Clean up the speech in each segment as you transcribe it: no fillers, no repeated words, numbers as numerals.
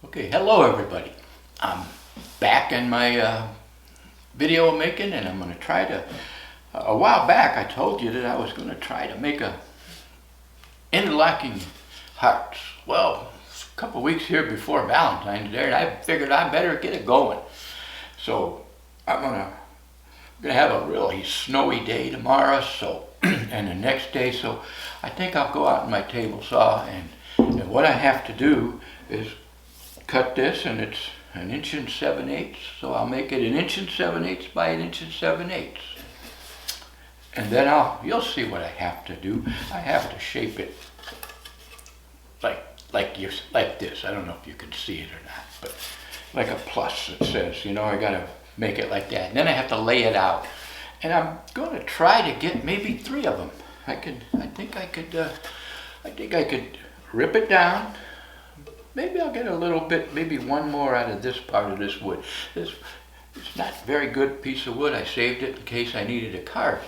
Okay, hello everybody. I'm back in my video making, and I'm going to try to, a while back I told you that I was going to try to make a interlocking hearts. Well, a couple weeks here before Valentine's Day, and I figured I better get it going. So I'm gonna have a really snowy day tomorrow, so and the next day, so I think I'll go out in my table saw, and what I have to do is cut this, and it's 1 7/8, so I'll make it 1 7/8 by 1 7/8, and then you'll see what I have to do. I have to shape it like this. I don't know if you can see it or not, but like a plus, it says. I gotta make it like that, and then I have to lay it out, and I'm going to try to get maybe 3 of them. I think I could rip it down. Maybe I'll get a little bit, maybe one more out of this part of this wood. It's not a very good piece of wood. I saved it in case I needed a carve.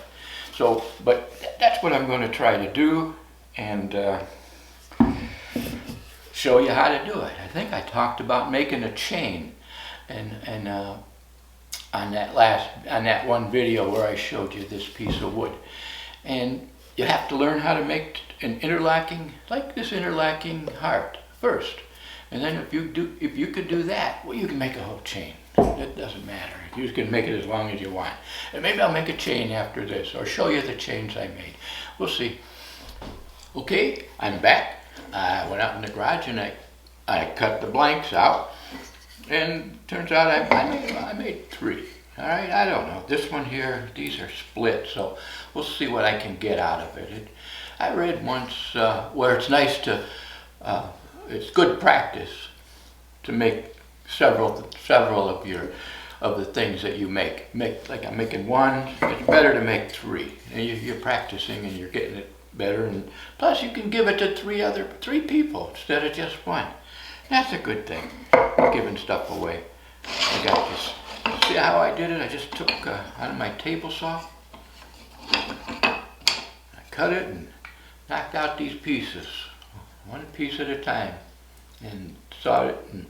So, but that's what I'm going to try to do, and show you how to do it. I think I talked about making a chain, and on that one video where I showed you this piece of wood, and you have to learn how to make an interlocking, like this interlocking heart first. And then if you could do that, well, you can make a whole chain. It doesn't matter. You can make it as long as you want. And maybe I'll make a chain after this, or show you the chains I made. We'll see. Okay, I'm back. I went out in the garage and I cut the blanks out, and turns out I made 3. All right, I don't know. This one here, these are split, so we'll see what I can get out of it. I read once where it's nice to. It's good practice to make several of the things that you make. Like I'm making 1. It's better to make 3. And you're practicing and you're getting it better. And plus, you can give it to 3 people instead of just 1. That's a good thing. Giving stuff away. I got this. See how I did it? I just took out of my table saw. I cut it and knocked out these pieces. 1 piece at a time, and sawed it, and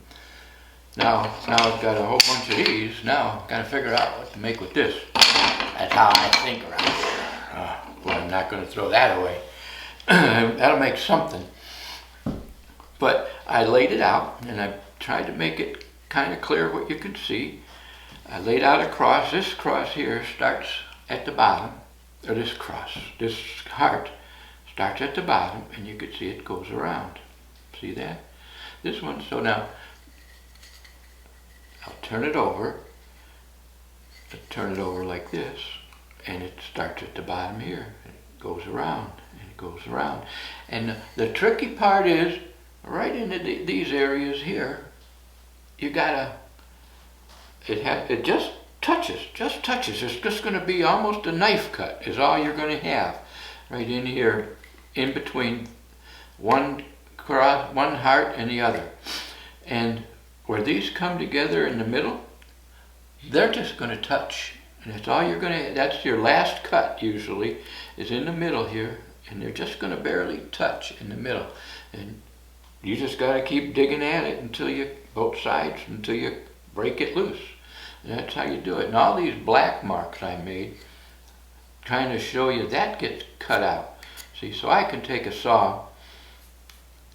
now I've got a whole bunch of these. Now I've got to figure out what to make with this. That's how I think around here. Well, I'm not going to throw that away. That'll make something. But I laid it out, and I tried to make it kind of clear what you can see. I laid out a cross. This cross here starts at the bottom, or this heart starts at the bottom, and you can see it goes around. See that? This one, so now I'll turn it over. Turn it over like this, and it starts at the bottom here. And it goes around, and it goes around. And the tricky part is, right into these areas here, you gotta, it just touches. It's just gonna be almost a knife cut is all you're gonna have right in here, in between one heart and the other. And where these come together in the middle, they're just going to touch. And that's all you're going to, that's your last cut usually, is in the middle here, and they're just going to barely touch in the middle. And you just got to keep digging at it until both sides, until you break it loose. And that's how you do it. And all these black marks I made, trying to show you that gets cut out. See, so I can take a saw,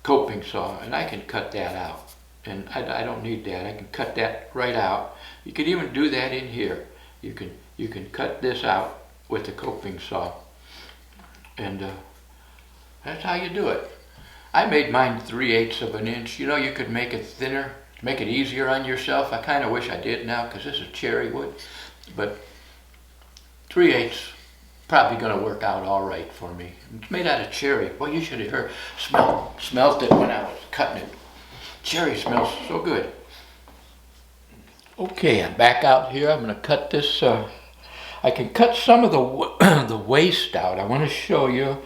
coping saw, and I can cut that out. And I don't need that. I can cut that right out. You can even do that in here. You can cut this out with the coping saw. And that's how you do it. I made mine 3/8 of an inch. You could make it thinner, to make it easier on yourself. I kind of wish I did now, because this is cherry wood. But 3/8 probably going to work out all right for me. It's made out of cherry. Well, you should have smelled it when I was cutting it. Cherry smells so good. Okay, I'm back out here. I'm going to cut this. I can cut some of the waste out. I want to show you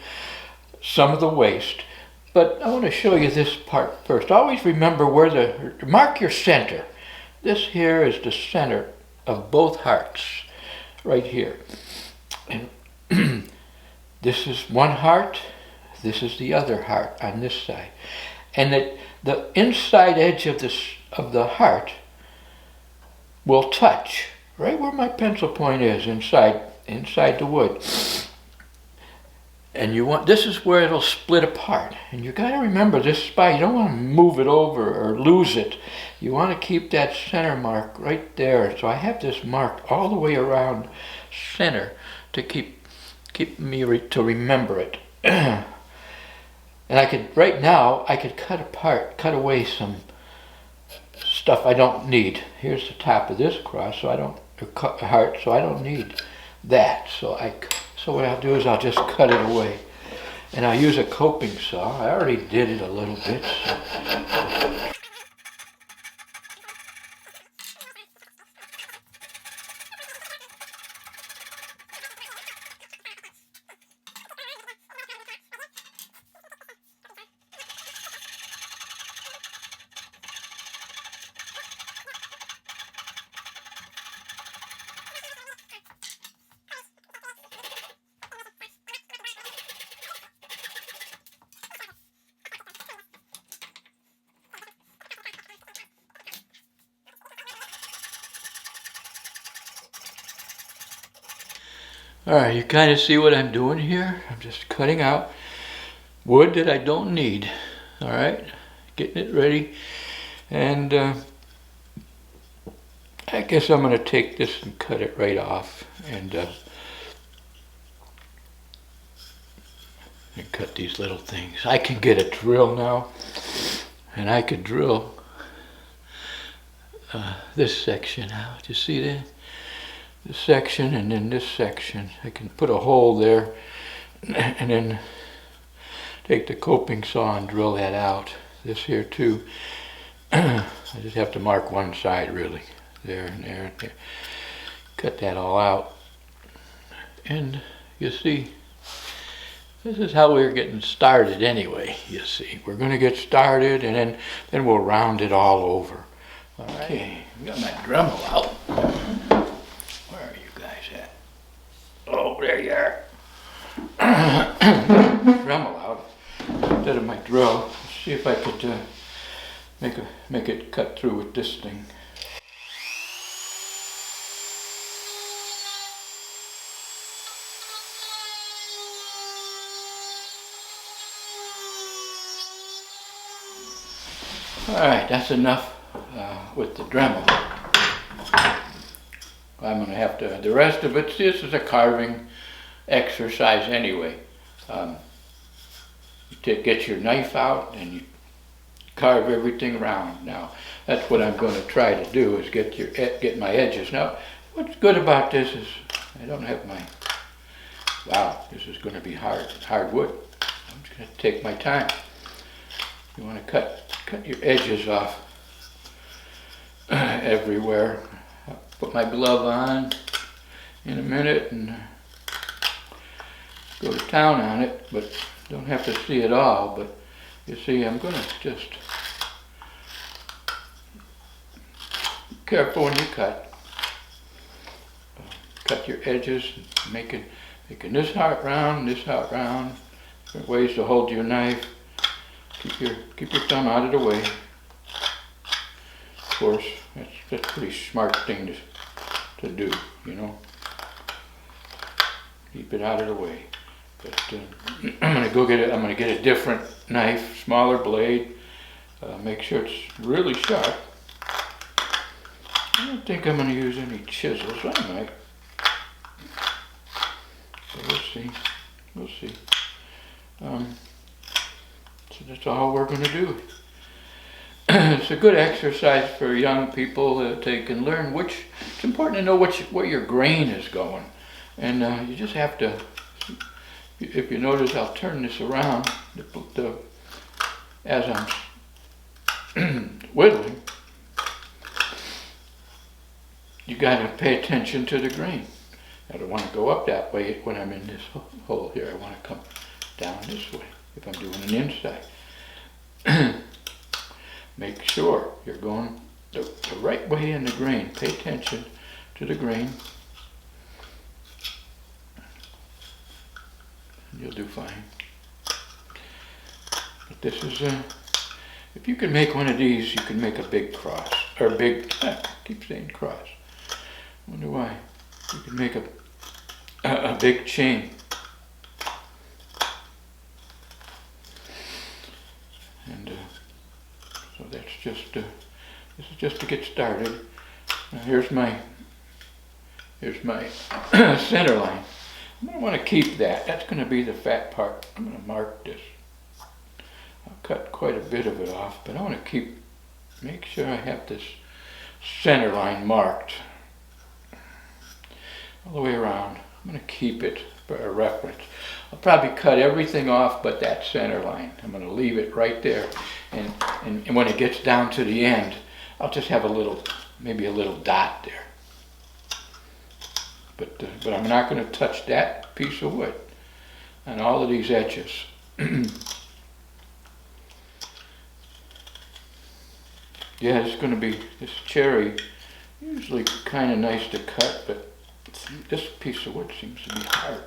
some of the waste. But I want to show you this part first. Always remember mark your center. This here is the center of both hearts, right here. And this is one heart, this is the other heart on this side. And the inside edge of the heart will touch right where my pencil point is inside the wood. And this is where it'll split apart. And you got to remember this spot, you don't want to move it over or lose it. You want to keep that center mark right there. So I have this marked all the way around center to keep me to remember it. And right now I could cut away some stuff I don't need. Here's the top of this cross, heart, so I don't need that. So what I'll do is I'll just cut it away. And I'll use a coping saw. I already did it a little bit. So. Alright, you kind of see what I'm doing here? I'm just cutting out wood that I don't need. Alright, getting it ready. And I guess I'm going to take this and cut it right off. And cut these little things. I can get a drill now. And I could drill this section out. You see that? This section and then this section. I can put a hole there and then take the coping saw and drill that out. This here too. I just have to mark one side really. There and there and there. Cut that all out. And you see, this is how we're getting started anyway, you see. We're going to get started and then we'll round it all over. All right. Okay, we got my Dremel out. Oh, there you are. Dremel out instead of my drill. Let's see if I could make it cut through with this thing. All right, that's enough with the Dremel. I'm going to have to, the rest of it, this is a carving exercise anyway. You get your knife out and you carve everything around. Now, that's what I'm going to try to do, is get my edges. Now, what's good about this is I don't have my, wow, this is going to be hard wood. I'm just going to take my time. You want to cut your edges off everywhere. I'll put my glove on in a minute and go to town on it, but don't have to see it all. But you see, I'm going to just be careful when you cut. Cut your edges, making this heart round, different ways to hold your knife. Keep your thumb out of the way. Of course, that's a pretty smart thing to do, you know. Keep it out of the way. But I'm gonna get a different knife, smaller blade. Make sure it's really sharp. I don't think I'm gonna use any chisels. I might. So we'll see. We'll see. So that's all we're going to do. It's a good exercise for young people that they can learn it's important to know where your grain is going. And you just have to, if you notice, I'll turn this around as I'm whittling. You got to pay attention to the grain. I don't want to go up that way when I'm in this hole here. I want to come down this way if I'm doing an inside. Make sure you're going the right way in the grain. Pay attention to the grain. You'll do fine. But this is If you can make one of these, you can make a big cross, or big, I keep saying cross. Wonder why. You can make a big chain. And so that's just, this is just to get started. Now here's my center line. I'm going to want to keep that. That's going to be the fat part. I'm going to mark this. I'll cut quite a bit of it off, but I want to make sure I have this center line marked all the way around. I'm going to keep it for a reference. I'll probably cut everything off but that center line. I'm going to leave it right there, and when it gets down to the end, I'll just have maybe a little dot there. But I'm not going to touch that piece of wood on all of these edges. Yeah, it's going to be, this cherry, usually kind of nice to cut, but this piece of wood seems to be hard.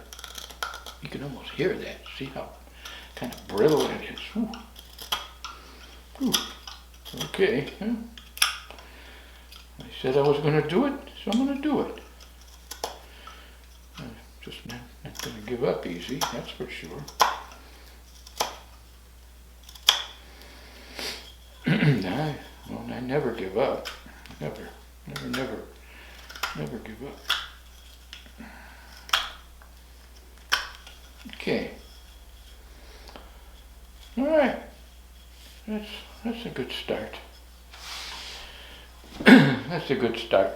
You can almost hear that. See how kind of brittle it is. Ooh. Ooh. Okay. Yeah. I said I was going to do it, so I'm going to do it. I'm just not going to give up easy, that's for sure. I never give up. Never give up. Okay. All right. That's a good start. That's a good start.